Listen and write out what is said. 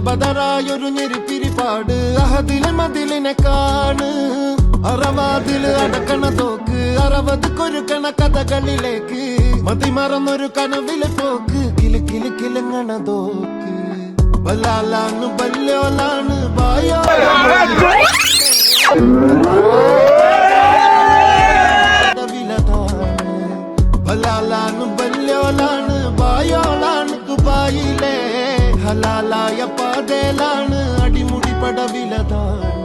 ബദറായൊരു ഞെരിപ്പിരിപാട് അഹദിലെ മതിലിനെ കാണ് അറവാതില് അടക്കണ തോക്ക് 60 കൊരുക്കണ കഥകളിലേക്ക് മതിമറന്നൊരു കനവിലെ പോക്ക് കിലു കിലു കിലുങ്ങണ തോക്ക് ബലാലാണ് ബല്യോലാണ് ബലാലാണ് ബല്യോലാണ് ബായോളാണ് ദുബായിലെ ഹലാലായ പാതയിലാണ് അടിമുടി പടവിലതാണ്